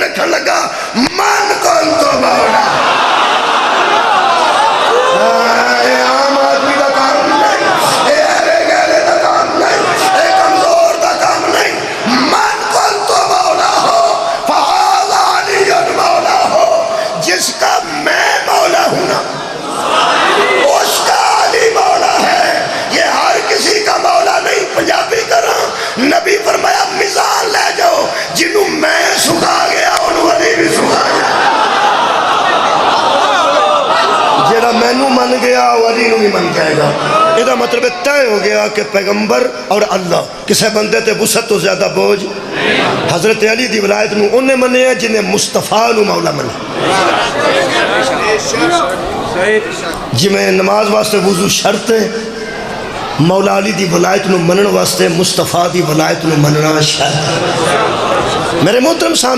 رکھن لگا من کون تو مولا اے عام آدمی کا کام نہیں، اے ایرے گیرے کا کام نہیں، اے کمزور کا کام نہیں، من کون تو مولا ہو فہذا علی مولا ہو، جس کا میں مولا ہوں نا اس کا علی مولا ہے، یہ ہر کسی کا مولا نہیں۔ پنجابی کرا نبی فرمایا میزان لے جاؤ، جنہوں میں سکھا گیا انہوں علی بھی سکھا گیا، جیڑا مینوں من گیا وہ علی نوں بھی من جائے گا۔ یہ مطلب طے ہو گیا کہ پیغمبر اور اللہ کسے بندے تے وسعت تو زیادہ بوجھ۔ حضرت علی دی ولایت نوں انہیں منے ہیں جنہیں مصطفیٰ نوں مولا منے، جی میں نماز واسطے وضو شرط ہے، مولا علی دی ولایت نو منن واسطے مصطفیٰ دی ولایت نو مننا شرط۔ میرے محترم سامنے